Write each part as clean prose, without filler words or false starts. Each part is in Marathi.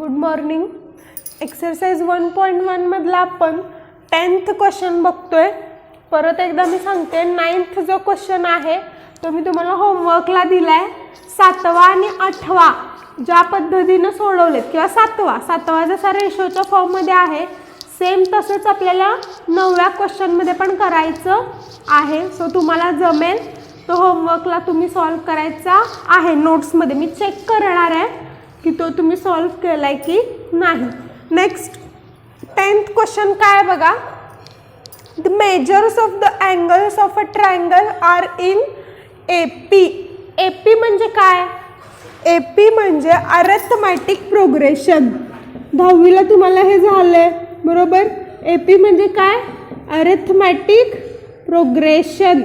Good morning. एक्सरसाइज 1.1 मधला आपण 10th क्वेश्चन बघतोय. परत एकदा मी सांगते, 9th जो क्वेश्चन आहे तो मी तुम्हाला होमवर्कला दिलाय. 7वा आणि 8वा ज्या पद्धतीने सोडवलेत किंवा 7वा जसा रेशोच्या फॉर्ममध्ये आहे सेम तसंच आपल्याला 9व्या क्वेश्चनमध्ये पण करायचं आहे. सो तुम्हाला जमेल तो होमवर्कला तुम्ही सॉल्व करायचा आहे. नोट्समध्ये मी चेक करणार आहे की तो तुम्ही सॉल्व केलाय की नाही. नेक्स्ट 10th क्वेश्चन काय बघा. The measures of the angles of a triangle are in AP. AP म्हणजे काय? AP म्हणजे अरिथमेटिक प्रोग्रेशन. 10वीला तुम्हाला हे झालंय बरोबर. AP म्हणजे काय? Arithmetic progression.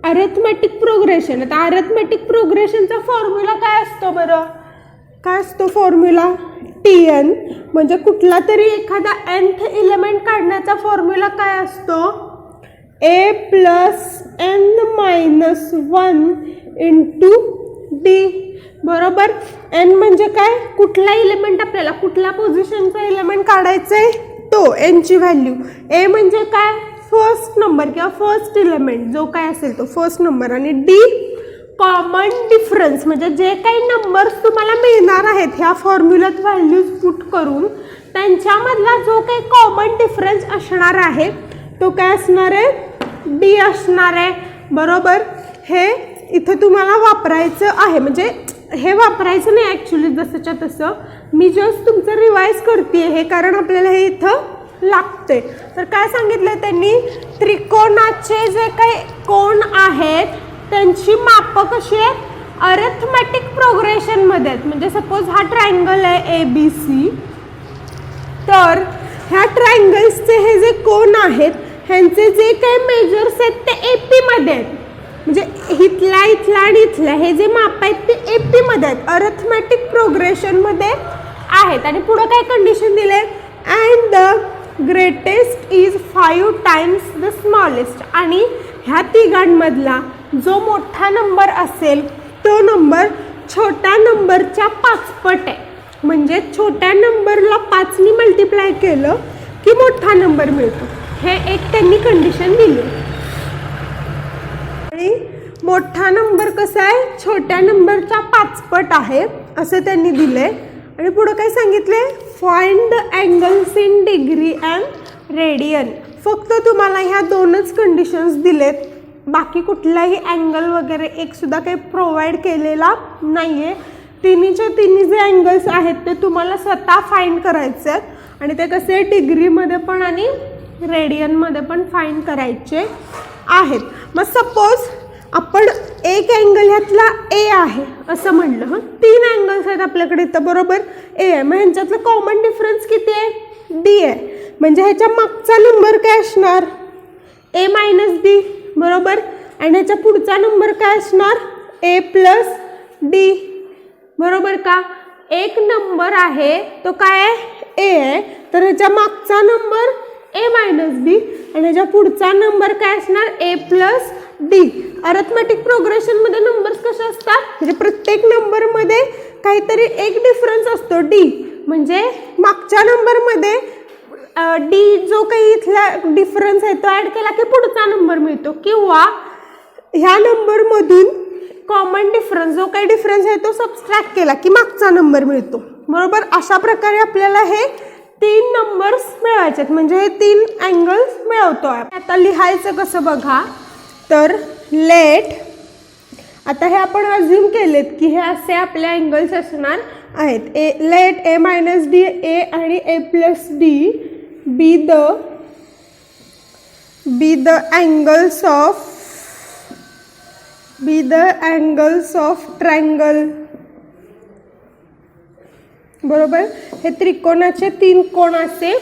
Arithmetic progression. आता अरिथमेटिक प्रोग्रेशनचा फॉर्म्युला काय असतो बरं? काय असतो फॉर्म्युला? TN म्हणजे कुठला तरी एखादा nth एलिमेंट काढण्याचा फॉर्म्युला काय असतो? A plus n minus 1 into D बरोबर. n म्हणजे काय? कुठला एलिमेंट आपल्याला कुठल्या पोझिशनचा एलिमेंट काढायचा आहे तो n ची व्हॅल्यू. A म्हणजे काय? फर्स्ट नंबर किंवा फर्स्ट एलिमेंट जो काय असेल तो फर्स्ट नंबर. आणि D कॉमन डिफरन्स म्हणजे जे काही नंबर्स तुम्हाला मिळणार आहेत ह्या फॉर्म्युल्यात व्हॅल्यूज पुट करून त्यांच्यामधला जो काही कॉमन डिफरन्स असणार आहे तो काय असणार आहे? D असणार आहे बरोबर. हे इथं तुम्हाला वापरायचं आहे. म्हणजे हे वापरायचं नाही ॲक्च्युली जसंच्या तसं. मी जस्ट तुमचं रिवाईज करते हे कारण आपल्याला हे इथं लागते. तर काय सांगितलं त्यांनी? त्रिकोणाचे जे काही कोण आहेत त्यांची मापं कशी आहेत? अरिथमेटिक प्रोग्रेशनमध्ये आहेत. म्हणजे सपोज हा ट्रायंगल आहे ABC. तर ह्या ट्रायंगल्सचे हे जे कोण आहेत ह्यांचे जे काही मेजर्स आहेत ते AP मध्ये आहेत. म्हणजे इथला आणि इथला हे जे माप आहेत ते AP मध्ये आहेत, अरिथमेटिक प्रोग्रेशनमध्ये आहेत. आणि पुढं काय कंडिशन दिले? And the greatest is 5 times the smallest. आणि ह्या तिघांमधला जो मोठा नंबर असेल तो नंबर छोट्या नंबरच्या 5 पट आहे. म्हणजे छोट्या नंबरला 5 ने मल्टिप्लाय केलं की मोठा नंबर मिळतो. हे एक त्यांनी कंडिशन दिली. आणि मोठा नंबर कसा आहे? छोट्या नंबरच्या 5 पट आहे असं त्यांनी दिलंय. आणि पुढं काय सांगितलंय? Find the angles in degree and radian. फक्त तुम्हाला ह्या दोनच कंडिशन्स दिलेत. बाकी कुठलाही अँगल वगैरे एक सुद्धा काही प्रोव्हाइड केलेला नाहीये. तिन्हीच्या तिन्ही जे अँगल्स आहेत ते तुम्हाला स्वतः फाइंड करायचे आहेत. आणि ते कसे डिग्रीमध्ये पण आणि रेडियनमध्ये पण फाइंड करायचे आहेत. मग सपोज आपण एक अँगल ह्यातला A आहे असं म्हणलं. 3 अँगल्स आहेत आपल्याकडे इथं बरोबर. A आहे. मग ह्यांच्यातलं कॉमन डिफरन्स किती आहे? D आहे. म्हणजे ह्याच्या मागचा नंबर काय असणार? A मायनस D बरोबर. आणि ह्याच्या पुढचा नंबर काय असणार? A प्लस D बरोबर का. एक नंबर आहे तो काय आहे? A आहे. तर ह्याच्या मागचा नंबर A मायनस B आणि ह्याच्या पुढचा नंबर काय असणार? A plus D. अरिथमेटिक प्रोग्रेशनमध्ये नंबर्स कसे असतात? म्हणजे प्रत्येक नंबरमध्ये काहीतरी एक डिफरन्स असतो D. म्हणजे मागच्या नंबरमध्ये D जो काही इथला डिफरन्स आहे तो ॲड केला की पुढचा नंबर मिळतो. किंवा ह्या नंबरमधून कॉमन डिफरन्स जो काही डिफरन्स आहे तो सबस्ट्रॅक्ट केला की मागचा नंबर मिळतो बरोबर. अशा प्रकारे आपल्याला हे 3 नंबर्स मिळवायचे आहेत. म्हणजे हे 3 अँगल्स मिळवतोय. आता लिहायचं कसं बघा. तर लेट, आता हे आपण अज्युम केलेत की हे असे आपले अँगल्स असणार आहेत. Let A minus D A आणि A plus D be the angles of triangle बरोबर. हे त्रिकोणाचे 3 कोण असे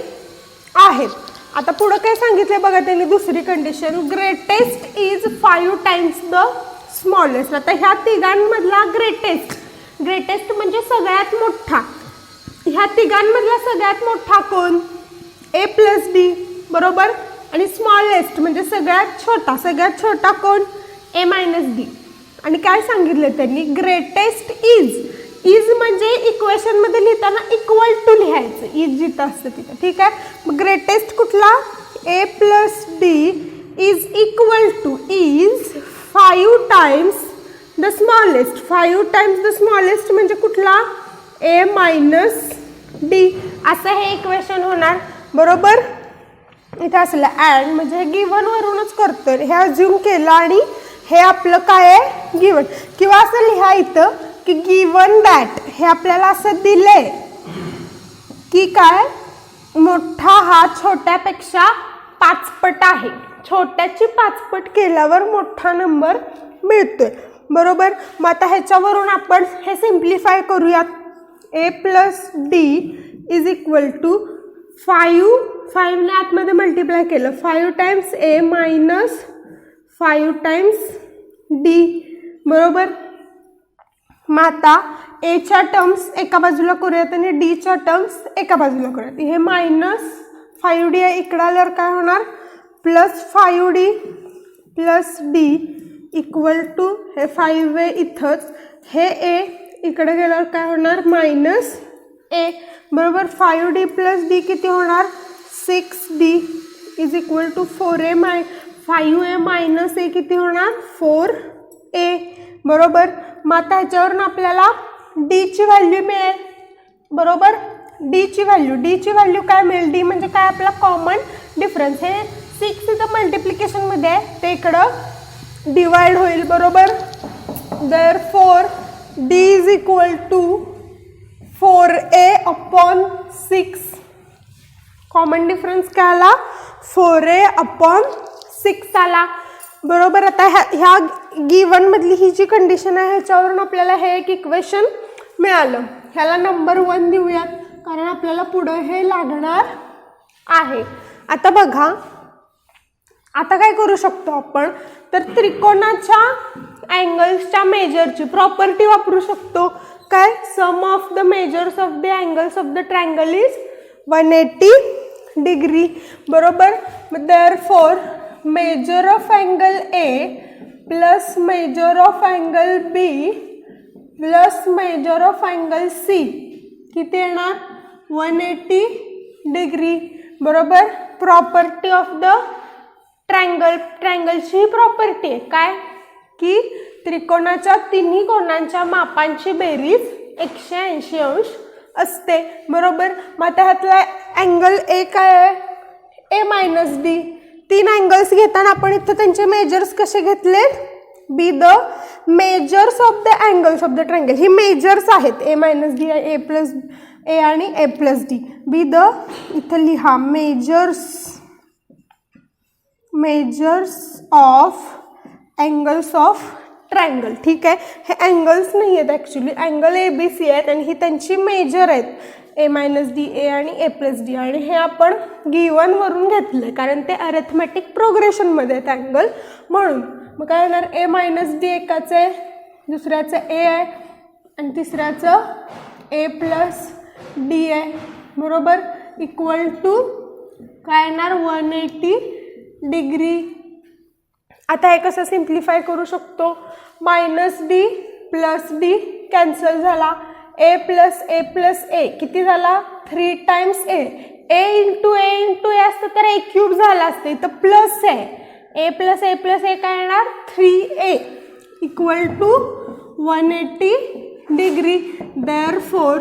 आहेत. आता पुढं काय सांगितलं बघा त्यांनी दुसरी condition. Greatest is 5 times the smallest. आता ह्या तिघांमधला ग्रेटेस्ट म्हणजे सगळ्यात मोठा. ह्या तिघांमधला सगळ्यात मोठा कोण? A प्लस D बरोबर. आणि स्मॉलेस्ट म्हणजे सगळ्यात छोटा कोण? A minus D. आणि काय सांगितलं त्यांनी, ग्रेटेस्ट इज म्हणजे इक्वेशनमध्ये लिहिताना इक्वल टू लिहायचं, इज जिथं असतं तिथं, ठीक आहे. मग ग्रेटेस्ट कुठला, a plus D is equal two is 5 times the smallest. 5 times the smallest म्हणजे कुठला, a मायनस डी, असं हे इक्वेशन होणार. बरोबर, इथं असलं अँड म्हणजे हे गिवन वरूनच करतो, हे अज्युम केलं आणि हे आपलं काय आहे, गिवन. किंवा असं लिहा इथं की गिवन दॅट, हे आपल्याला असं दिलंय की काय, मोठा हा छोट्यापेक्षा 5 पट आहे, छोट्याची 5 पट केल्यावर मोठा नंबर मिळतोय. बरोबर, मग आता ह्याच्यावरून आपण हे सिम्प्लिफाय करूयात. a plus D is equal to 5 ने आतमध्ये मल्टिप्लाय केलं, 5 times a minus 5 times D. बरोबर, मग आता एच्या टर्म्स एका बाजूला करूयात आणि डीच्या टर्म्स एका बाजूला करूयात. हे मायनस 5d आहे, इकडं आल्यावर काय होणार, plus 5d plus D equal to, हे 5 आहे इथंच, हे ए इकडे गेल्यावर काय होणार, मायनस ए. बरोबर, 5d प्लस डी किती होणार, 6d is equal to 4a 5a minus A किती होणार, 4a. बरोबर, मग आता ह्याच्यावरून आपल्याला डीची व्हॅल्यू मिळेल. बरोबर, डीची व्हॅल्यू काय मिळेल, डी म्हणजे काय, आपला कॉमन डिफरन्स. हे 6 इथं मल्टिप्लिकेशनमध्ये आहे, ते इकडं डिवाइड होईल. बरोबर, therefore D is equal to 4a upon 6. Common difference काय आला, 4a अपॉन 6 आला. बरोबर, आता ह्या गिवन मधली ही जी कंडिशन आहे ह्याच्यावरून आपल्याला हे एक इक्वेशन मिळालं. ह्याला नंबर 1 देऊयात कारण आपल्याला पुढं हे लागणार आहे. आता बघा, आता काय करू शकतो आपण, तर त्रिकोणाच्या अँगल्सच्या मेजरची प्रॉपर्टी वापरू शकतो. काय, sum of the measures of the angles of the triangle is 180 degree. बरोबर, therefore measure of angle A plus measure of angle B plus measure of angle C किती येणार, 180 डिग्री. बरोबर, प्रॉपर्टी ऑफ द ट्रायंगलची प्रॉपर्टी आहे काय, की त्रिकोणाच्या तिन्ही कोणांच्या मापांची बेरीज 180 अंश असते. बरोबर, मग आता ह्यातला अँगल ए काय आहे, ए मायनस डी. 3 अँगल्स घेताना आपण इथं त्यांचे मेजर्स कसे घेतलेत, be the measures of the angles of the triangle. ही मेजर्स आहेत, A minus D, A plus A आणि A plus D. Be the, इथं लिहा measures of angles of triangle. ठीक आहे, हे अँगल्स नाही आहेत actually, angle A B C आहेत आणि ही त्यांची मेजर आहेत, ए मायनस डी, ए आणि ए प्लस डी. आणि हे आपण गिवनवरून घेतलं कारण ते अरेथमॅटिक प्रोग्रेशनमध्ये आहेत अँगल म्हणून. मग काय होणार, ए मायनस डी एकाचं आहे, दुसऱ्याचं ए आहे आणि तिसऱ्याचं ए प्लस डी आहे. बरोबर, इक्वल टू काय येणार, 180 डिग्री. आता हे कसं सिम्प्लिफाय करू शकतो, minus D plus D cancel झाला, ए प्लस ए किती झाला, 3 टाइम्स ए. ए इंटू ए असतं तर ए क्यूब झाला असतं, इथं प्लस आहे, ए प्लस ए काय येणार, 3a equal to 180 degree. Therefore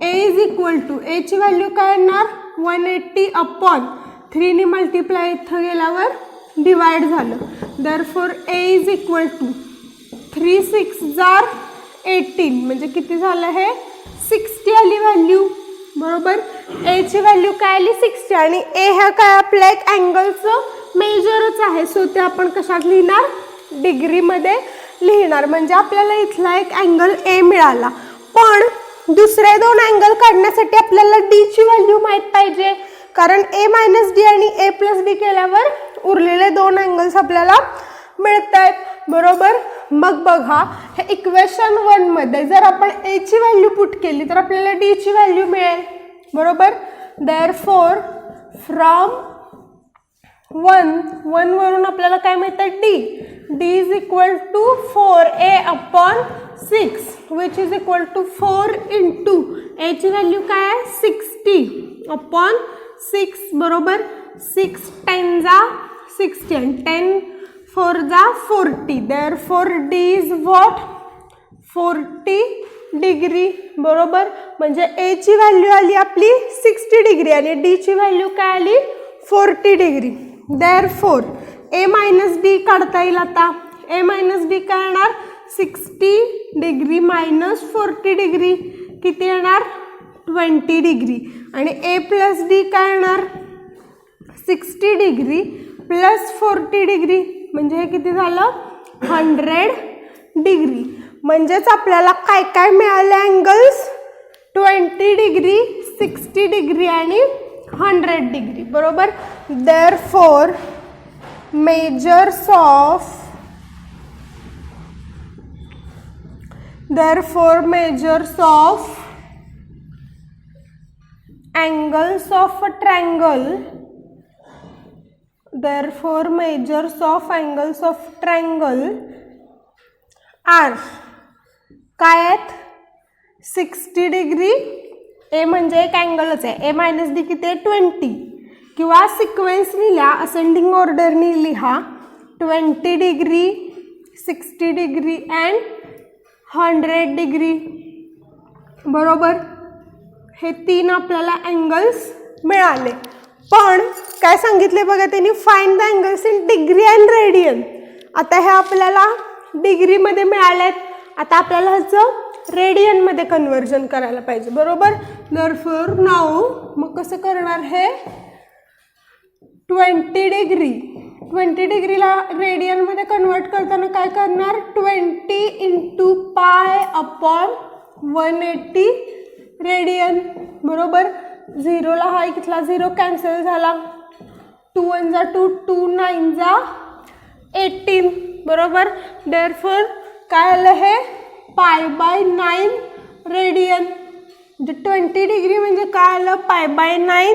A is equal to, एची व्हॅल्यू काय येणार, 180 अपॉन 3 ने मल्टिप्लाय इथं गेल्यावर डिवाइड झालं. Therefore A is equal to 3 6 जार 18 म्हणजे किती झालं, हे 60 आली व्हॅल्यू. बरोबर, एची व्हॅल्यू काय आली, 60 आणि ए ह्या काय आपल्या एक अँगलचं मेजरच आहे, सो ते आपण कशात लिहिणार, डिग्रीमध्ये लिहिणार. म्हणजे आपल्याला इथला एक अँगल ए मिळाला. पण दुसरे 2 अँगल काढण्यासाठी आपल्याला डीची व्हॅल्यू माहीत पाहिजे कारण ए मायनस डी आणि ए प्लस डी केल्यावर उरलेले 2 अँगल्स आपल्याला मिळत आहेत. बरोबर, मग बघा हे इक्वेशन 1 मध्ये जर आपण एची व्हॅल्यू पुट केली तर आपल्याला डीची व्हॅल्यू मिळेल. बरोबर, देअरफॉर फ्रॉम 1 वरून आपल्याला काय मिळतं, D. d is equal to 4a upon 6 which is equal to 4 into a ची व्हॅल्यू काय आहे 60 अपॉन 6 बरोबर 6 10 जा 60 and 10 4 जा 40 therefore d is what 40 degree बरोबर म्हणजे a ची व्हॅल्यू आली आपली 60 डिग्री आणि d ची व्हॅल्यू काय आली 40 degree therefore a minus d काढता येईल आता a minus d काय येणार 60 डिग्री मायनस 40 डिग्री किती येणार 20 डिग्री आणि a प्लस d काय येणार 60 डिग्री प्लस 40 डिग्री म्हणजे हे किती झालं 100 डिग्री म्हणजेच आपल्याला काय काय मिळाले अँगल्स 20 डिग्री 60 डिग्री आणि 100 डिग्री बरोबर therefore measures of angles of a triangle are काय आहेत 60 डिग्री ए म्हणजे एक अँगलच आहे ए मायनस डी किती आहे 20 किंवा सिक्वेन्स लिहा असेंडिंग ऑर्डरनी लिहा 20 डिग्री 60 डिग्री अँड 100 डिग्री बरोबर हे तीन आपल्याला अँगल्स मिळाले पण काय सांगितले बघा त्यांनी find the angles in degree and radian आता हे आपल्याला डिग्रीमध्ये मिळालेत आता आपल्याला ह्याचं रेडियनमध्ये कन्वर्जन करायला पाहिजे बरोबर therefore नाउ मग कसं करणार हे 20 डिग्रीला रेडियनमध्ये कन्वर्ट करताना काय करणार 20 इंटू पाय अपॉन 180 रेडियन बरोबर 0ला हा इथला 0 कॅन्सल झाला 2 1 जा 2 2 9 जा 18 बरोबर therefore काय आलं हे पाय बाय 9 रेडियन म्हणजे 20 डिग्री म्हणजे काय आलं पाय बाय 9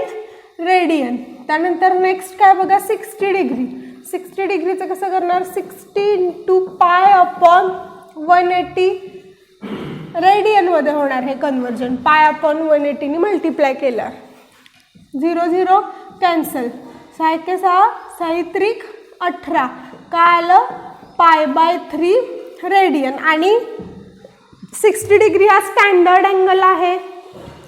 रेडियन त्यानंतर नेक्स्ट काय बघा 60 डिग्रीचं कसं करणार 60 इंटू पाय अपॉन 180 रेडियनमध्ये होणार हे कन्वर्जन पाय अपॉन 180 ने मल्टिप्लाय केलं 0 0 कॅन्सल 6 के 6 6 त्रिक 18 काय आलं पाय बाय 3 रेडियन आणि 60 डिग्री हा स्टँडर्ड अँगल आहे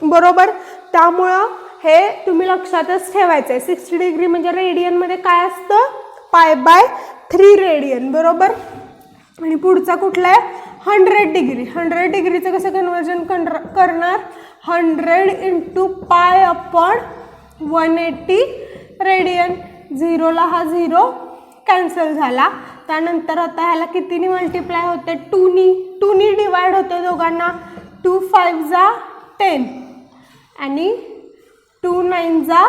बरोबर त्यामुळं हे तुम्ही लक्षातच ठेवायचं आहे 60 डिग्री म्हणजे रेडियनमध्ये काय असतं पाय बाय 3 रेडियन बरोबर आणि पुढचा कुठला आहे 100 डिग्रीचं कसं कन्वर्जन करणार 100 इंटू पाय अपॉन 180 रेडियन 0ला हा 0 कॅन्सल झाला त्यानंतर आता ह्याला कितीनी मल्टिप्लाय होते 2 नी डिवाइड होते दोघांना 2 5 जा 10 आणि 2 9 जा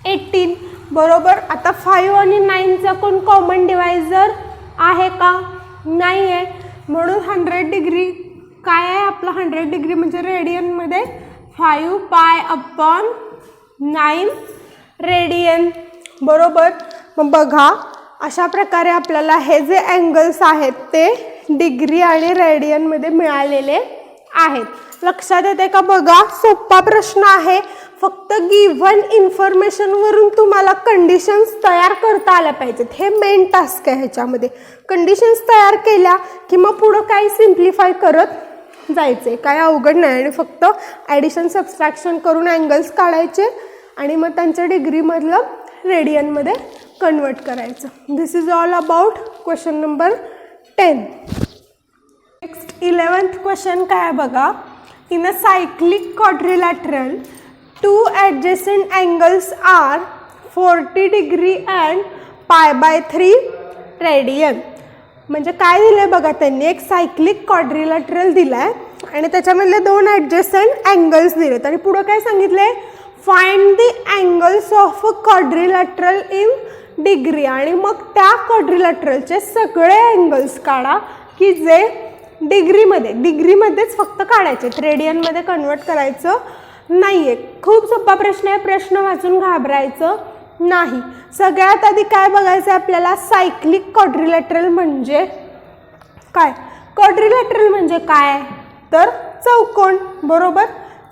18 बरोबर आता 5 आणि 9चा कोण कॉमन डिवायझर आहे का नाही आहे म्हणून 100 डिग्री काय आहे आपला 100 डिग्री म्हणजे रेडियनमध्ये 5 पाय अपॉन 9 रेडियन बरोबर मग बघा अशा प्रकारे आपल्याला हे जे अँगल्स आहेत ते डिग्री आणि रेडियनमध्ये मिळालेले आहेत लक्षात येते का बघा सोपा प्रश्न आहे फक्त गिव्हन इन्फॉर्मेशनवरून तुम्हाला कंडिशन्स तयार करता आल्या पाहिजेत हे मेन टास्क आहे ह्याच्यामध्ये कंडिशन्स तयार केल्या की मग पुढं काही सिम्प्लिफाय करत जायचे काय अवघड नाही आणि फक्त ॲडिशन सबस्ट्रॅक्शन करून अँगल्स काढायचे आणि मग त्यांच्या डिग्रीमधलं रेडियनमध्ये कन्वर्ट करायचं this is all about question number 10 next 11th question काय बघा in a cyclic quadrilateral 2 adjacent angles are 40 degree and pi by 3 radian म्हणजे काय दिलंय बघा त्यांनी एक सायक्लिक क्वाड्रिलॅटरल दिलाय आणि त्याच्यामधले 2 ॲडजसेंट अँगल्स दिलेत आणि पुढे काय सांगितलंय find the angles of a quadrilateral in degree आणि मग त्या क्वाड्रिलॅटरलचे सगळे अँगल्स काढा की जे डिग्रीमध्येच फक्त काढायचे रेडियनमध्ये कन्वर्ट करायचं नाहीये खूप सोपा प्रश्न आहे प्रश्न वाचून घाबरायचं नाही. सगळ्यात आधी काय बघायचं आहे आपल्याला, सायक्लिक क्वाड्रिलॅटरल म्हणजे काय. क्वाड्रिलॅटरल म्हणजे काय तर चौकोन, बरोबर,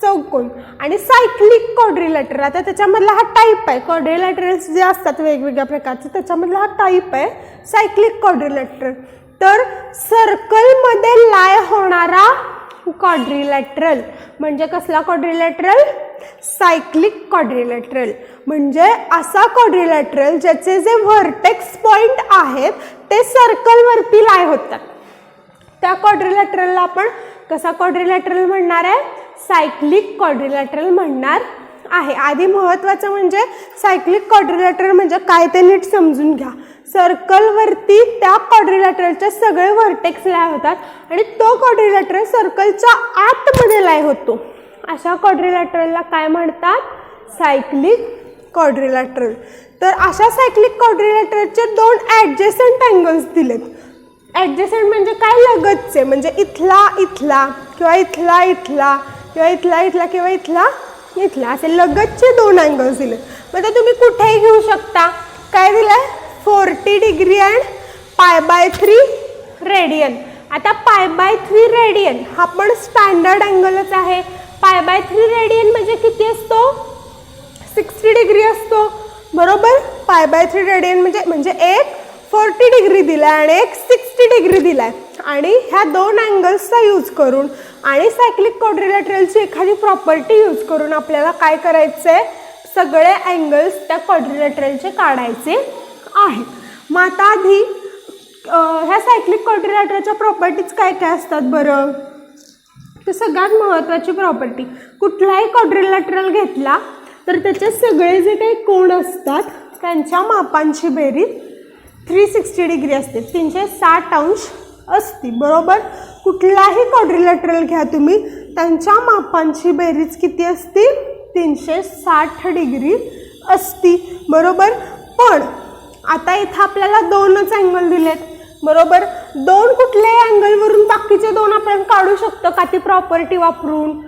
चौकोन. आणि सायक्लिक क्वाड्रिलॅटरल, आता त्याच्यामधला हा टाईप आहे. क्वाड्रिलॅटरल्स जे असतात वेगवेगळ्या प्रकारचे त्याच्यामधला हा टाईप आहे सायक्लिक क्वाड्रिलॅटरल. तर सर्कलमध्ये लाय होणारा क्वाड्रिलॅटरल म्हणजे कसला क्वाड्रिलॅटरल, सायक्लिक क्वाड्रिलॅटरल. म्हणजे असा क्वाड्रिलॅटरल ज्याचे जे व्हर्टेक्स पॉइंट आहेत ते सर्कलवरती लाय होतात, त्या क्वाड्रिलॅटरलला आपण कसा क्वाड्रिलॅटरल म्हणणार आहे, सायक्लिक क्वाड्रिलॅटरल म्हणणार आहे. आधी महत्त्वाचं म्हणजे सायक्लिक क्वाड्रिलॅटरल म्हणजे काय ते नीट समजून घ्या. सर्कलवरती त्या क्वाड्रिलॅटरलचे सगळे व्हर्टेक्स लाय होतात आणि तो क्वाड्रिलॅटरल सर्कलच्या आतमध्ये लाय होतो. अशा क्वाड्रिलॅटरलला काय म्हणतात, सायक्लिक क्वाड्रिलॅटरल. तर अशा सायक्लिक क्वाड्रिलॅटरलचे दोन ॲडजेसंट अँगल्स दिलेत. ॲडजेसंट म्हणजे काय, लगतचे, म्हणजे इथला इथला किंवा इथला इथला किंवा इथला इथला किंवा इथला इथला असे लगतचे दोन अँगल्स दिले. मग ते तुम्ही कुठेही घेऊ शकता. काय दिलं आहे, 40 डिग्री अँड π/3 रेडियन. आता π/3 रेडियन हा पण स्टँडर्ड अँगलच आहे. π/3 रेडियन म्हणजे किती असतो, 60 डिग्री असतो, बरोबर. π/3 रेडियन म्हणजे एक 40 डिग्री दिला आणि एक 60 डिग्री दिलाय. आणि ह्या दोन अँगल्सचा यूज करून आणि सायक्लिक क्वाड्रिलॅटरलची एखादी प्रॉपर्टी यूज करून आपल्याला काय करायचं आहे, सगळे अँगल्स त्या क्वाड्रिलॅटरलचे काढायचे आहेत. मग आता आधी ह्या सायक्लिक क्वाड्रिलॅटरलच्या प्रॉपर्टीज काय काय असतात बरं. तर सगळ्यात महत्त्वाची प्रॉपर्टी, कुठलाही क्वाड्रिलॅटरल घेतला तर त्याचे सगळे जे काही कोन असतात त्यांच्या मापांची बेरीज 360 डिग्री असते, 360 अंश असते, बरोबर. कुठलाही क्वाड्रिलॅटरल घ्या तुम्ही, त्यांच्या मापांची बेरीज किती असते, 360 डिग्री असती, बरोबर. पण आता इथं आपल्याला दोनच अँगल दिलेत, बरोबर. दोन कुठल्याही अँगलवरून बाकीचे दोन आपण काढू शकतो का ती प्रॉपर्टी वापरून,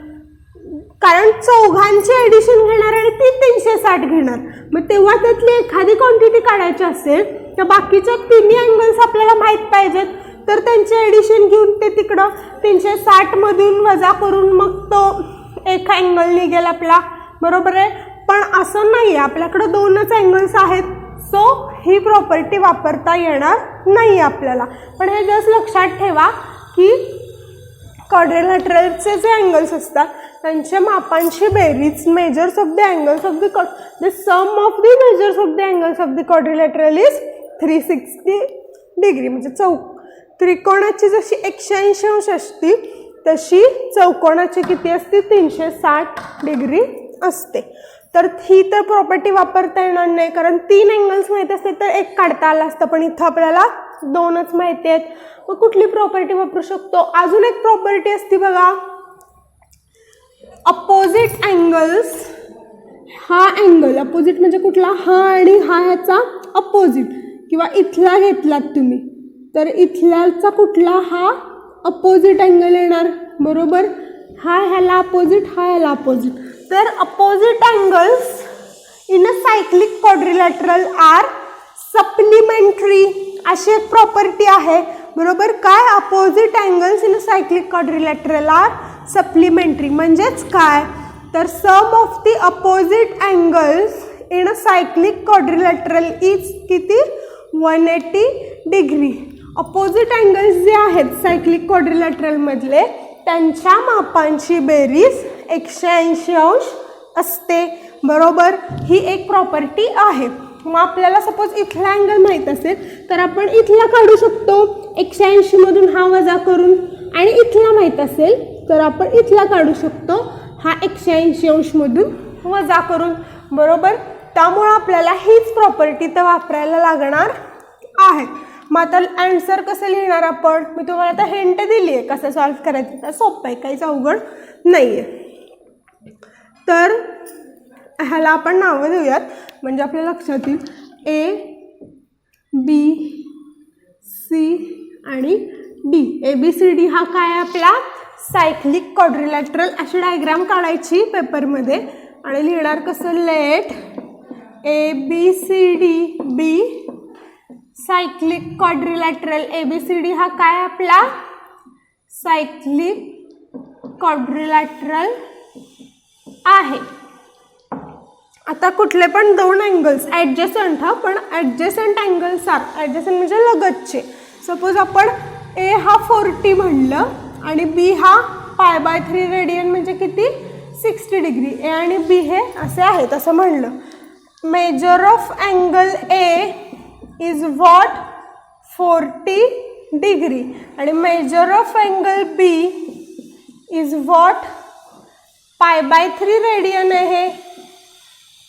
कारण चौघांची ॲडिशन घेणार आणि ती 360 घेणार. मग तेव्हा त्यातली एखादी क्वांटिटी काढायची असेल तर बाकीच्या तिन्ही अँगल्स आपल्याला माहीत पाहिजेत, तर त्यांचे ॲडिशन घेऊन ते तिकडं 360 मधून वजा करून मग तो एक अँगल निघेल आपला, बरोबर आहे. पण असं नाही आहे, आपल्याकडं दोनच अँगल्स आहेत, सो ही प्रॉपर्टी वापरता येणार नाही आपल्याला. पण हे जस्ट लक्षात ठेवा की क्वाड्रिलॅटरलचे जे अँगल्स असतात त्यांच्या मापांची बेरीज, measures of the angles of the sum of the measures of the angles of the quadrilateral is 360 degree. म्हणजे त्रिकोणाची जशी 180 अंश असते तशी चौकोनाची किती असते, 360 डिग्री असते. तर ही तर प्रॉपर्टी वापरता येणार नाही, कारण 3 अँगल्स माहीत असते तर एक काढता आलं असतं, पण इथं आपल्याला दोनच माहिती आहेत. मग कुठली प्रॉपर्टी वापरू शकतो, अजून एक प्रॉपर्टी असते बघा, अपोजिट अँगल्स. हा अँगल अपोजिट म्हणजे कुठला, हा आणि हा ह्याचा अपोजिट, किंवा इथला घेतलात तुम्ही तर इथल्याचा कुठला, हा अपोजिट अँगल येणार, बरोबर. हा ह्याला अपोजिट, हा ह्याला अपोजिट. तर opposite angles in a cyclic quadrilateral are supplementary अशी एक प्रॉपर्टी आहे, बरोबर. काय, opposite angles in a cyclic quadrilateral are supplementary म्हणजेच काय, तर sum of the opposite angles in a cyclic quadrilateral is किती, 180 डिग्री. अपोजिट अँगल्स जे आहेत सायक्लिक क्वाड्रिलॅटरलमधले त्यांच्या मापांची बेरीज 180 अंश असते, बरोबर. ही एक प्रॉपर्टी आहे. मग आपल्याला सपोज इथला अँगल माहीत असेल तर आपण इथला काढू शकतो 180 मधून हा वजा करून, आणि इथला माहीत असेल तर आपण इथला काढू शकतो हा 180 अंश मधून वजा करून, बरोबर. त्यामुळं आपल्याला हीच प्रॉपर्टी तर वापरायला लागणार आहे. मग आता आन्सर कसं लिहिणार आपण, मी तुम्हाला आता हिंट दिली आहे कसं सॉल्व करायचं, तर सोपं आहे, काहीच अवघड नाही आहे. तर ह्याला आपण नावं देऊयात म्हणजे आपल्या लक्षात येईल. A, B, C आणि D. ABCD हा काय आपला सायक्लिक क्वाड्रिलॅटरल. अशी डायग्राम काढायची पेपरमध्ये आणि लिहिणार कसं, लेट ABCD बी सायक्लिक क्वाड्रिलॅटरल. ABCD हा काय आपला सायक्लिक क्वाड्रिलॅटरल आहे. आता कुठले पण दोन अँगल्स ॲडजसंट, हा पण ॲडजसंट अँगल्स आर, ॲडजसंट म्हणजे लगतचे. सपोज आपण ए हा 40 म्हणलं आणि बी हा π/3 रेडियन म्हणजे किती 60 डिग्री. ए आणि बी हे असे आहेत असं म्हणलं. Measure of angle A is what 40 degree आणि measure of angle B is what π/3 radian आहे.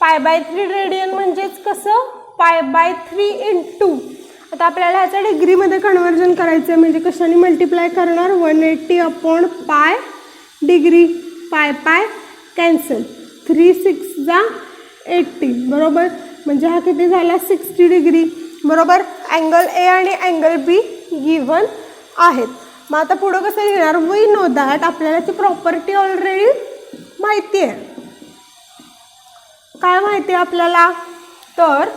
π/3 रेडियन म्हणजेच कसं π/3 इंटू, आता आपल्याला ह्याचं डिग्रीमध्ये कन्वर्जन करायचं आहे म्हणजे कशाने मल्टिप्लाय करणार 180/π डिग्री. पाय कॅन्सल, 3 6 80 बरोबर. म्हणजे हा किती झाला 60 डिग्री बरोबर. अँगल ए आणि अँगल बी गिवन आहेत. मग आता पुढं कसं लिहिणार, वी नो दॅट, आपल्याला ती प्रॉपर्टी ऑलरेडी माहिती आहे. काय माहिती आहे आपल्याला, तर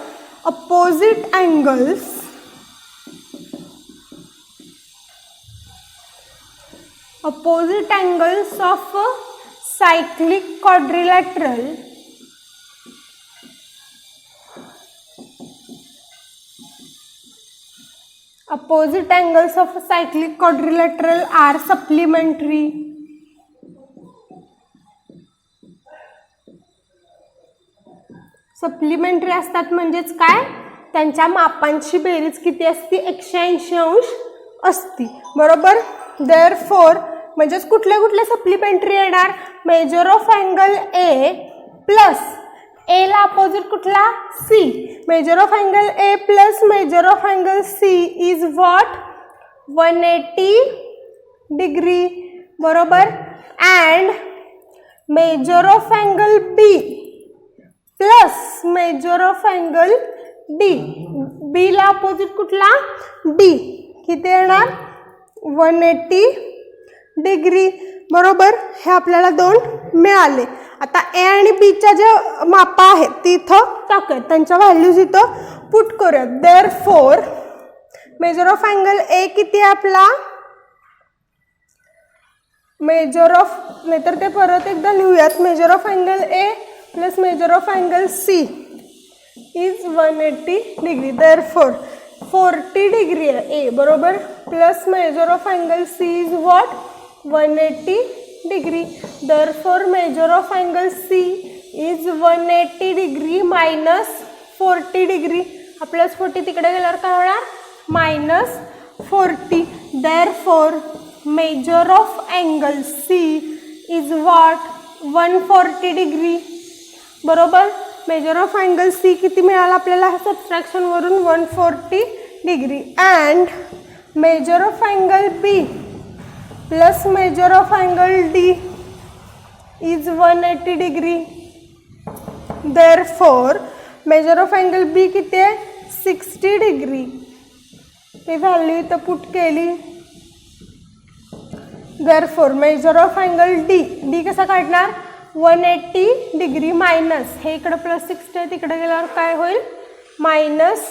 opposite angles of cyclic quadrilateral are supplementary. Supplementary असतात म्हणजेच काय, त्यांच्या मापांची बेरीज किती असती 180 अंश असती बरोबर. देअरफॉर म्हणजेच कुठले कुठले सप्लिमेंटरी येणार, measure of angle A plus A ला अपोजिट कुठला C. Measure of angle A plus measure of angle C is what 180 degree बरोबर. And measure of angle B plus measure of angle D. B ला अपोजिट कुठला डी, किती येणार 180 डिग्री बरोबर. हे आपल्याला दोन मिळाले. आता ए आणि बीच्या ज्या मापा आहेत ती इथं टाकूयात, त्यांच्या व्हॅल्यूज इथं पुट करूयात. देअरफॉर मेजर ऑफ अँगल ए किती आहे आपला, मेजर ऑफ, नाहीतर ते परत एकदा लिहूयात, measure of angle A plus measure of angle C is 180 degree. Therefore 40 degree आहे ए बरोबर, plus measure of angle C is what 180 degree. Therefore measure of angle C is 180 degree minus 40 degree. हा प्लस 40 तिकडे गेल्यावर काय होणार minus 40. Therefore measure of angle C is what 140 degree बरोबर. मेजर ऑफ अँगल सी किती मिळाला आपल्याला सबट्रॅक्शनवरून 140 degree. And measure of angle B plus measure of angle D is 180 degree. Therefore measure of angle B किती आहे 60 डिग्री. ती व्हॅल्यू इथं पुट केली. Therefore measure of angle D, D कसा काढणार 180 डिग्री मायनस, हे इकडं प्लस 60 आहे तिकडे गेल्यावर काय होईल minus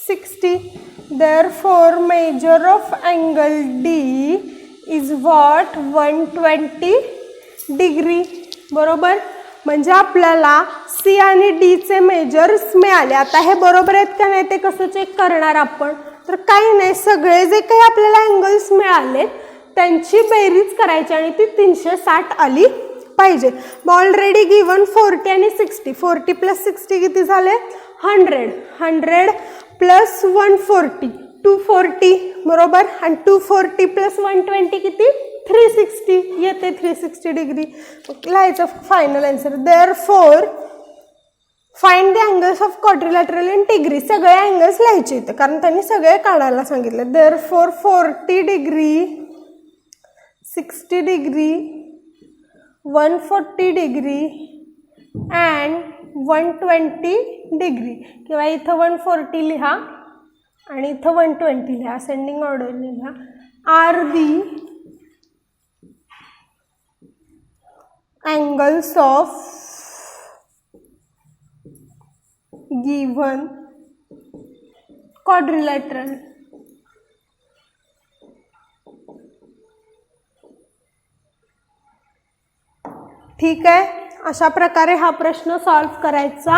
60. Therefore measure of angle D is what 120 degree बरोबर. म्हणजे आपल्याला सी आणि डीचे मेजर्स मिळाले. आता हे बरोबर आहेत का नाही ते कसं चेक करणार आपण, तर काही नाही, सगळे जे काही आपल्याला अँगल्स मिळाले त्यांची बेरीज करायची आणि ती 360 आली पाहिजे. ऑलरेडी गिवन 40 आणि 60, 40 प्लस 60 किती झाले 100, 100 प्लस 140 240 बरोबर. आणि 240 प्लस 120 किती 360 येते, 360 डिग्री लिहायचं final answer. Therefore find the angles of quadrilateral in degree. सगळे अँगल्स लिहायचे इथं कारण त्यांनी सगळे काढायला सांगितले. Therefore 40 degree 60 degree 140 degree and 120 degree, किंवा इथं 140 लिहा आणि इथं 120 लिहा, असेंडिंग ऑर्डर लिहा, are the angles of given quadrilateral. ठीक आहे, अशा प्रकारे हा प्रश्न सॉल्व करायचा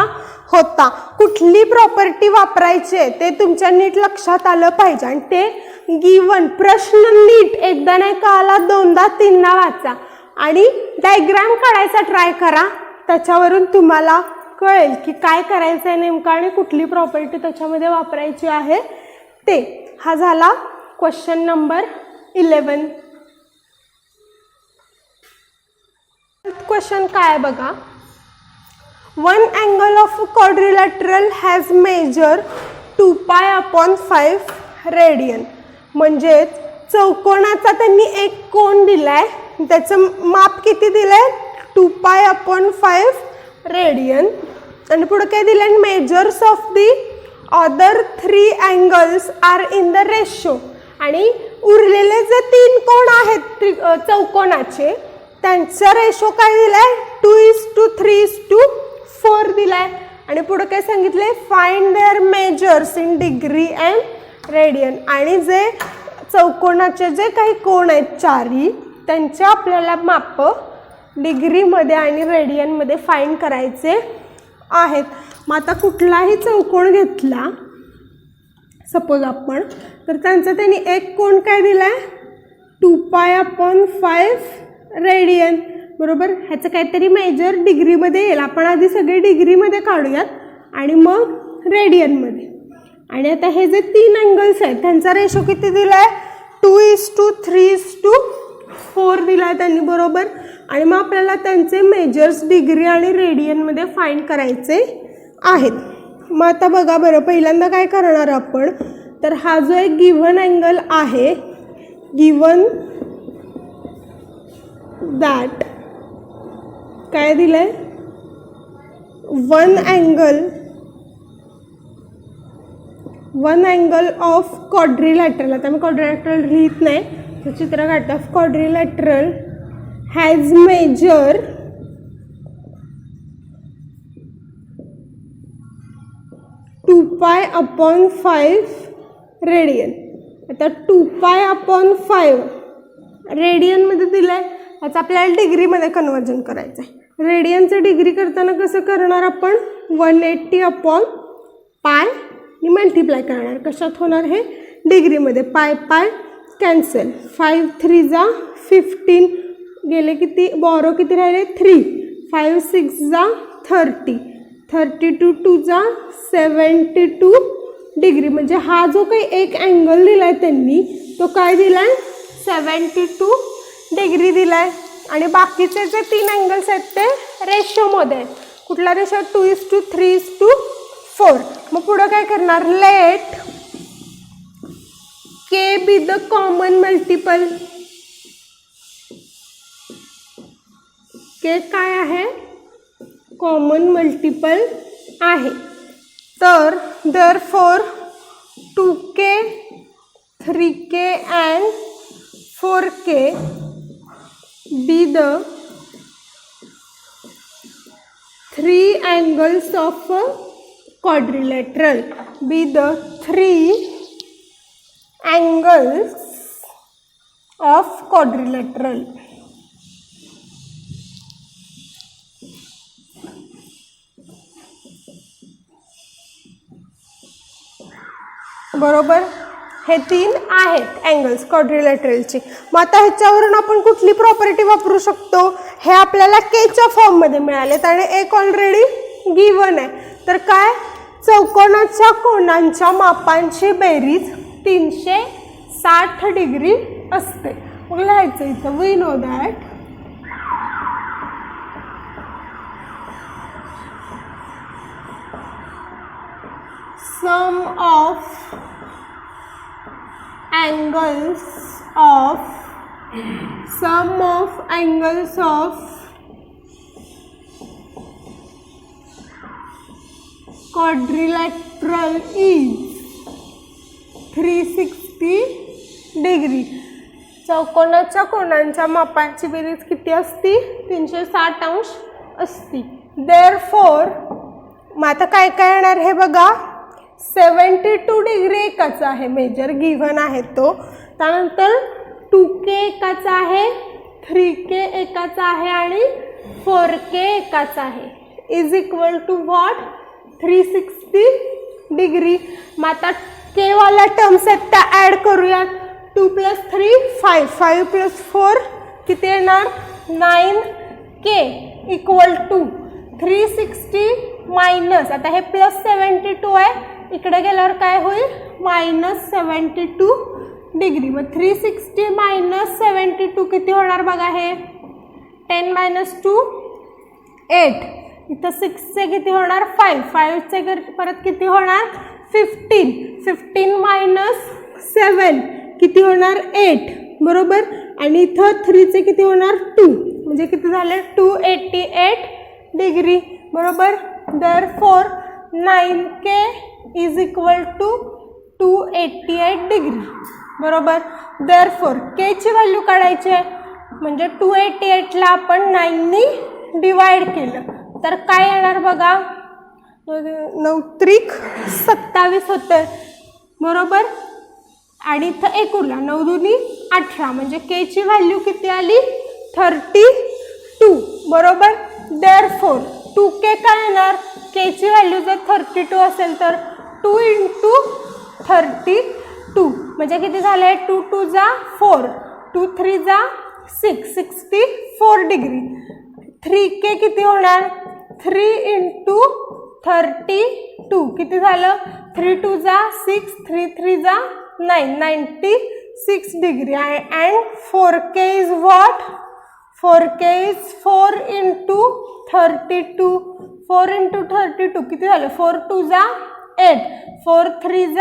होता. कुठली प्रॉपर्टी वापरायची आहे ते तुमच्या नीट लक्षात आलं पाहिजे. आणि ते गिव्हन प्रश्न नीट एकदा नाही कळाला दोनदा तीनदा वाचा आणि डायग्राम काढायचा ट्राय करा. त्याच्यावरून तुम्हाला कळेल की काय करायचं आहे नेमकं आणि कुठली प्रॉपर्टी त्याच्यामध्ये वापरायची आहे ते. हा झाला क्वेश्चन नंबर 11. क्वेश्चन काय बघा. One angle of quadrilateral has measure 2π/5 radian. म्हणजे चौकोनाचा त्यांनी एक कोन दिलाय, त्याचं माप किती दिलंय 2π/5 रेडियन. आणि पुढे काय दिलंय measures of the other 3 angles are in the ratio. आणि उरलेले जे 3 कोन आहेत चौकोनाचे त्यांचा रेशो काय दिलाय 2:3:4 दिलाय. आणि पुढे काय सांगितले find their measures in degree and radian. आणि जे चौकोनाचे जे काही कोन आहेत चारी त्यांचे आपल्याला माप डिग्रीमध्ये आणि रेडियनमध्ये फाइंड करायचे आहेत. मग आता कुठलाही चौकोन घेतला सपोज आपण तर त्यांचा त्यांनी एक कोन काय दिलाय 2π/5 रेडियन. बरोबर, ह्याचं काहीतरी मेजर डिग्रीमध्ये येईल. आपण आधी सगळे डिग्रीमध्ये काढूयात आणि मग रेडियनमध्ये. आणि आता हे जे 3 अँगल्स आहेत त्यांचा रेशो किती दिलाय 2:3:4 दिलाय त्यांनी. बरोबर, आणि मग आपल्याला त्यांचे मेजर्स डिग्री आणि रेडियनमध्ये फाइंड करायचे आहेत. मग आता बघा बरं, पहिल्यांदा काय करणार आपण तर हा जो एक गिव्हन अँगल आहे, गिव्हन दॅट काय दिलंय वन अँगल ऑफ क्वाड्रिलॅटरल. आता मी क्वाड्रिलॅटरल लिहित नाही, तर चित्र काढतो. Quadrilateral has measure 2π/5 radian. आता 2π/5 रेडियनमध्ये दिलंय, याचं आपल्याला डिग्रीमध्ये कन्वर्जन करायचं आहे. रेडियनचं डिग्री करताना कसं करणार आपण 180/π मल्टिप्लाय करणार. कशात होणार हे डिग्रीमध्ये. पाय कॅन्सल. 5 3 जा 15 गेले किती बॉरो किती राहिले 3. 5 6 जा 30. 32 2 जा 72 डिग्री. म्हणजे हा जो काही एक अँगल दिलाय त्यांनी तो काय दिलाय 72 डिग्री दिलाय. आणि बाकीचे जे 3 अँगल्स आहेत ते रेशोमध्ये आहेत. कुठला रेशो 2:3:4. मग पुढं काय करणार let K be the common multiple. K काय आहे कॉमन मल्टिपल आहे. तर therefore 2k 3k and 4k be the 3 angles of a quadrilateral. Be the 3 angles of quadrilateral. बरोबर, हे 3 आहेत अँगल्स क्वाड्रिलॅटरलची. मग आता ह्याच्यावरून आपण कुठली प्रॉपर्टी वापरू शकतो हे आपल्याला केच्या फॉर्ममध्ये मिळालेत आणि एक ऑलरेडी गिव्हन आहे. तर काय चौकोनाच्या कोनांच्या मापांची बेरीज 360 डिग्री असते. मग लिहायचं इथं we know that sum of angles of quadrilateral is 360 degree. चौकोनाच्या कोनांच्या मापांची बेरीज किती असती 360 अंश असती. Therefore मग आता काय काय येणार हे बघा. 72 डिग्री एकाचा आहे, मेजर गिव्हन आहे तो. त्यानंतर 2K एकाचा आहे, 3K एकाचा आहे आणि 4K एकाचा आहे. Is equal to what? 360 degree. मग आता K वाल्या टर्म्स आहेत त्या ॲड करूयात. 2 + 3 5, 5 + 4 किती येणार? 9K इक्वल टू 360 मायनस, आता हे +72 आहे, इकडे गेल्यावर काय होईल? -72 डिग्री. मग 360 - 72 किती होणार बघा हे? 10 - 2 8. इथं 6चे किती होणार? 5. 5चे परत किती होणार? 15. 15 - 7 किती होणार? 8. बरोबर. आणि इथं 3चे किती होणार? 2. म्हणजे किती झाले? 288 डिग्री. बरोबर. Therefore 9K is equal to 288 degree. बरोबर. Therefore K ची व्हॅल्यू काढायची आहे, म्हणजे 288ला आपण 9नी डिवाइड केलं तर काय येणार बघा? 9 त्रिक 27 होतं. बरोबर. आणि इथं 1 उरला, 9 दुनी 18, म्हणजे K ची व्हॅल्यू किती आली? 32. बरोबर. Therefore 2K काय येणार? K ची व्हॅल्यू जर 32 असेल तर 2 × 32 म्हणजे किती झाले? 2 × 2 = 4, 2 × 3 = 6, 64 डिग्री. 3K किती होणार? 3 × 32 किती झालं? 3 × 2 = 6, 3 × 3 = 9, 96 degree. And 4K is what? 4K is 4 × 32. 4 × 32 किती झालं? 4 × 2 = 8, 4 × 3 =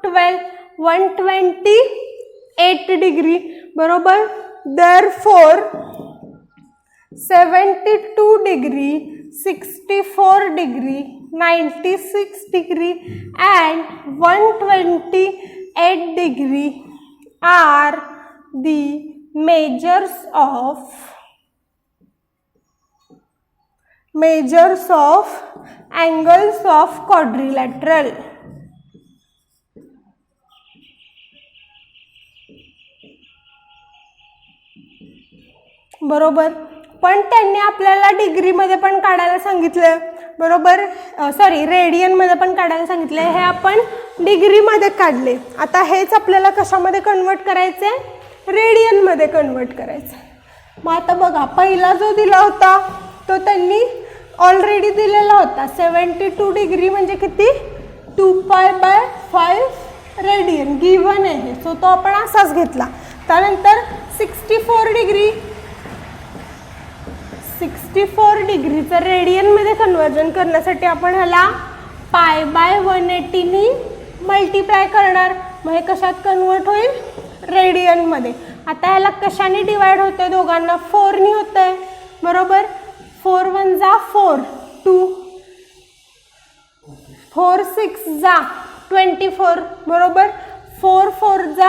12, 128 डिग्री. बरोबर. Therefore 72 degree, 64 degree, 96 degree and 128 degree are the measures of angles of quadrilateral. बरोबर. पण त्यांनी आपल्याला डिग्रीमध्ये पण काढायला सांगितलं. बरोबर. सॉरी, रेडियनमध्ये पण काढायला सांगितले. हे आपण डिग्रीमध्ये काढले. आता हेच आपल्याला कशामध्ये कन्वर्ट करायचे? रेडियनमध्ये कन्वर्ट करायचं. मग आता बघा, पहिला जो दिला होता तो त्यांनी ऑलरेडी दिलेला होता. 72 डिग्री म्हणजे किती? 2π/5 रेडियन गिव्हन आहे. सो तो आपण असाच घेतला. त्यानंतर 64 डिग्री, 64 डिग्रीचं रेडियनमध्ये कन्वर्जन करण्यासाठी आपण ह्याला π/180 मल्टिप्लाय करणार. मग हे कशात कन्वर्ट होईल? रेडियनमध्ये. आता ह्याला कशाने डिवाइड होते? दोघांना 4नी होत आहे. बरोबर. 4 × 1 = 4, 2, 4 × 6 = 24. बरोबर. 4 × 4 =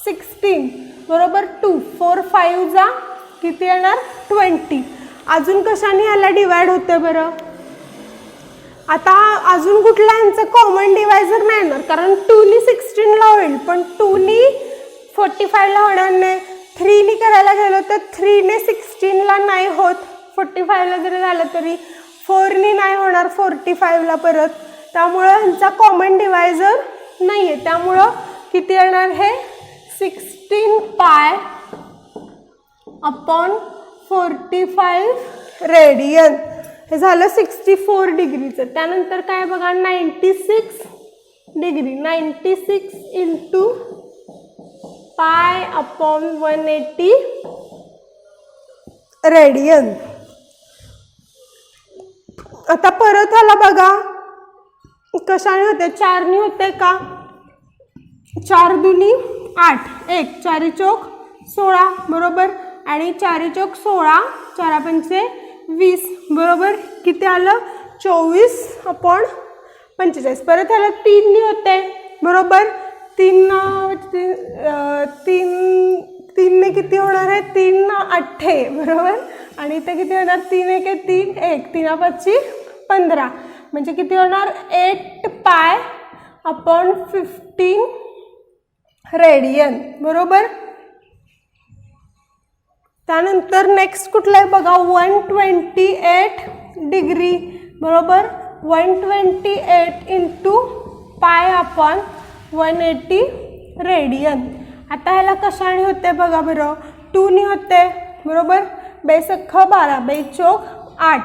16. बरोबर. 2, 4 × 5 = किती येणार? 20. अजून कशाने याला डिवाइड होतं बरं? आता अजून कुठला यांचं कॉमन डिवायझर नाही येणार, कारण 2नी 16ला होईल, पण 2नी 45ला होणार नाही. 3नी करायला गेलो तर 3ने 16ला नाही होत. 45ला जरी झालं तरी 4नी नाही होणार 45ला परत. त्यामुळं ह्यांचा कॉमन डिवायझर नाही आहे. त्यामुळं किती येणार हे? 16π/45 रेडियन. हे झालं 64 डिग्रीचं. त्यानंतर काय बघा, 96 डिग्री. 96 × π/180 रेडियन. आता परत ह्याला बघा कशाने होते? 4नी होते का? 4 दुनी 8, 1 4 चौक 16. बरोबर. आणि 4 चौक 16, 4 पंचे 20. बरोबर. किती आलं? 24/45. परत ह्याला 3नी होते. बरोबर. 3ने किती होणार आहे? 3 × 8. बरोबर. आणि इथे किती होणार? 3 × 1 = 3, 1 3 × 5 = 15. म्हणजे किती होणार 8 पाय अपॉन 15 रेडियन, बरोबर. त्यानंतर नेक्स्ट कुठलं आहे बघा 128 डिग्री, बरोबर. 128 इंटू पाय अपॉन 180 रेडियन. आता ह्याला कशाने होते बघा बरं, 2 होते, बरोबर. बेस अख्खा 12, बेस चौक 8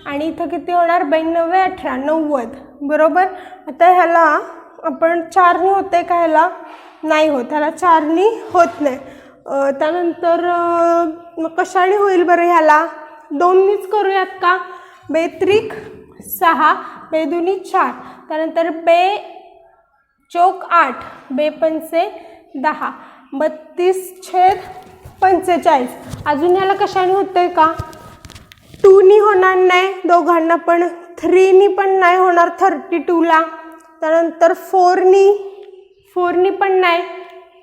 आणि इथं किती होणार 92 18 90, बरोबर. आता ह्याला आपण 4 होते का, ह्याला नाही होत, ह्याला 4 होत नाही. त्यानंतर मग कशाने होईल बरं, ह्याला 2नीच करूयात का. बे त्रिक 6, बे दुनी 4, त्यानंतर बे चौक 8, बे पंचे 10, 32/45. अजून ह्याला कशाने होतंय का, 2नी होणार नाही दोघांना पण, 3नी पण नाही होणार 32ला, त्यानंतर 4नी पण नाही,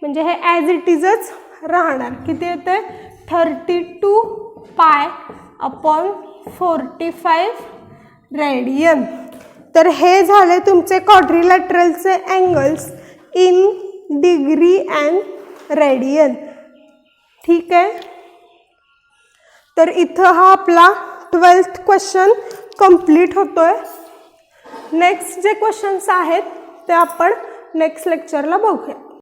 म्हणजे हे ॲज इट इजच राहणार. किती येते 32 पाय अपॉन 45 रेडियन. तर हे झाले तुमचे क्वाड्रिलॅटरलचे angles in degree and radian. ठीक आहे. तर इथं हा आपला 12th क्वेश्चन कंप्लीट होतोय. नेक्स्ट जे क्वेश्चन्स आहेत ते आपण नेक्स्ट लेक्चरला बघूया.